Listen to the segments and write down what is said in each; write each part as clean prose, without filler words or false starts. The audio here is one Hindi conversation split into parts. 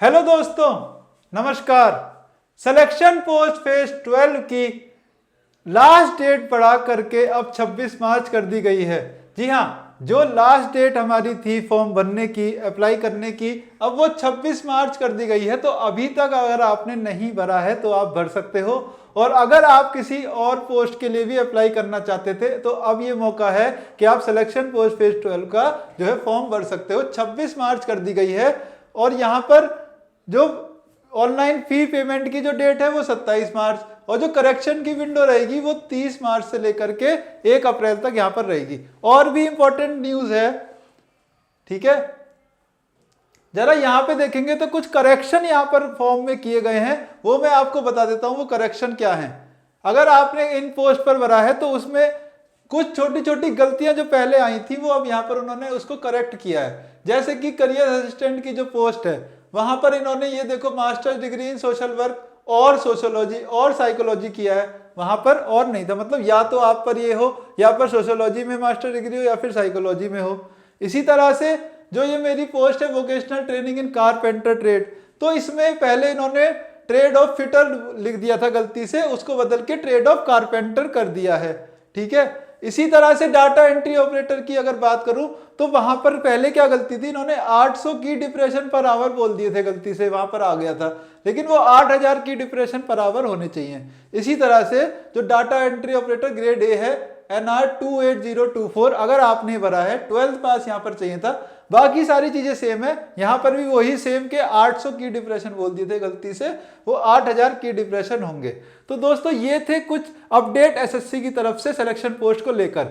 हेलो दोस्तों, नमस्कार। सिलेक्शन पोस्ट फेज 12 की लास्ट डेट बढ़ा करके अब 26 मार्च कर दी गई है। जी हाँ, जो लास्ट डेट हमारी थी फॉर्म भरने की, अप्लाई करने की, अब वो 26 मार्च कर दी गई है। तो अभी तक अगर आपने नहीं भरा है तो आप भर सकते हो। और अगर आप किसी और पोस्ट के लिए भी अप्लाई करना चाहते थे तो अब ये मौका है कि आप सिलेक्शन पोस्ट फेज 12 का जो है फॉर्म भर सकते हो। 26 मार्च कर दी गई है। और यहाँ पर जो ऑनलाइन फी पेमेंट की जो डेट है वो 27 मार्च, और जो करेक्शन की विंडो रहेगी वो 30 मार्च से लेकर के 1 अप्रैल तक यहां पर रहेगी। और भी इंपॉर्टेंट न्यूज है, ठीक है। जरा यहां पे देखेंगे तो कुछ करेक्शन यहां पर फॉर्म में किए गए हैं, वो मैं आपको बता देता हूं वो करेक्शन क्या है। अगर आपने इन पोस्ट पर भरा है तो उसमें कुछ छोटी छोटी गलतियां जो पहले आई थी वो अब यहां पर उन्होंने उसको करेक्ट किया है। जैसे कि करियर असिस्टेंट की जो पोस्ट है वहां पर इन्होंने ये देखो masters degree in social work और सोशियोलॉजी और साइकोलॉजी किया है, वहां पर और नहीं था। मतलब या तो आप पर ये हो या पर सोशियोलॉजी में मास्टर डिग्री हो या फिर साइकोलॉजी में हो। इसी तरह से जो ये मेरी पोस्ट है vocational training in carpenter trade, तो इसमें पहले इन्होंने ट्रेड ऑफ फिटर लिख दिया था गलती से, उसको बदल के ट्रेड ऑफ कारपेंटर कर दिया है, ठीक है। इसी तरह से डाटा एंट्री ऑपरेटर की अगर बात करूं तो वहां पर पहले क्या गलती थी, इन्होंने 800 की डिप्रेशन पर आवर बोल दिए थे, गलती से वहां पर आ गया था, लेकिन वो 8000 की डिप्रेशन पर आवर होने चाहिए। इसी तरह से जो data entry operator grade A है NR 28024, अगर आपने भरा है 12th पास यहां पर चाहिए था। बाकी सारी चीजें सेम है, यहां पर भी वही सेम के 800 की डिप्रेशन बोल दिए थे गलती से, वो 8000 की डिप्रेशन होंगे। तो दोस्तों ये थे कुछ अपडेट SSC की तरफ से सिलेक्शन पोस्ट को लेकर।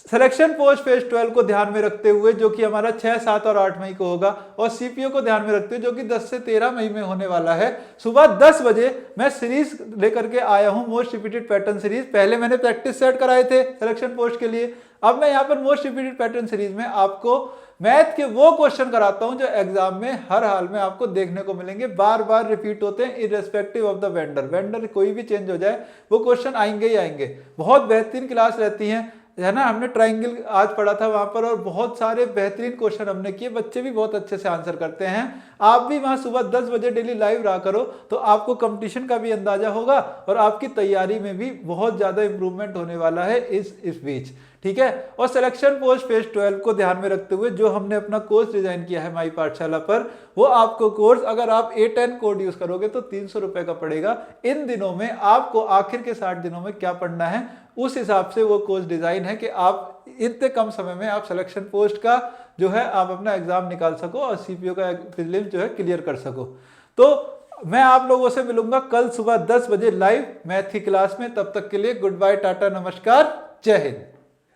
सिलेक्शन पोस्ट फेज 12 को ध्यान में रखते हुए जो कि हमारा 6, 7 और 8 मई को होगा, और CPO को ध्यान में रखते हुए जो कि 10 से 13 मई में होने वाला है, सुबह 10 बजे मैं सीरीज लेकर के आया हूं, मोस्ट रिपीटेड पैटर्न सीरीज। पहले मैंने प्रैक्टिस सेट कराए थे सिलेक्शन पोस्ट के लिए, अब मैं यहाँ पर मोस्ट रिपीटेड पैटर्न सीरीज में आपको मैथ के वो क्वेश्चन कराता हूं जो एग्जाम में हर हाल में आपको देखने को मिलेंगे, बार बार रिपीट होते हैं इररेस्पेक्टिव ऑफ द वेंडर कोई भी चेंज हो जाए वो क्वेश्चन आएंगे ही आएंगे। बहुत बेहतरीन क्लास रहती है ना। हमने ट्राइंगल आज पढ़ा था वहां पर, और बहुत सारे बेहतरीन क्वेश्चन हमने किए, बच्चे भी बहुत अच्छे से आंसर करते हैं। आप भी वहां सुबह 10 बजे डेली लाइव रहा करो तो आपको कंपटीशन का भी अंदाजा होगा और आपकी तैयारी में भी बहुत ज्यादा इंप्रूवमेंट होने वाला है इस बीच, ठीक है। और सिलेक्शन पोस्ट फेज 12 को ध्यान में रखते हुए जो हमने अपना कोर्स डिजाइन किया है माई पाठशाला पर, वो आपको कोर्स अगर आप A10 कोड यूज करोगे तो 300 रुपए का पड़ेगा। इन दिनों में आपको आखिर के 60 दिनों में क्या पढ़ना है उस हिसाब से वो कोर्स डिजाइन है कि आप इतने कम समय में आप सिलेक्शन पोस्ट का जो है आप अपना एग्जाम निकाल सको और CPO का प्रीलिम्स जो है क्लियर कर सको। तो मैं आप लोगों से मिलूंगा कल सुबह 10 बजे लाइव मैथ की क्लास में। तब तक के लिए गुड बाय, टाटा, नमस्कार, जय हिंद।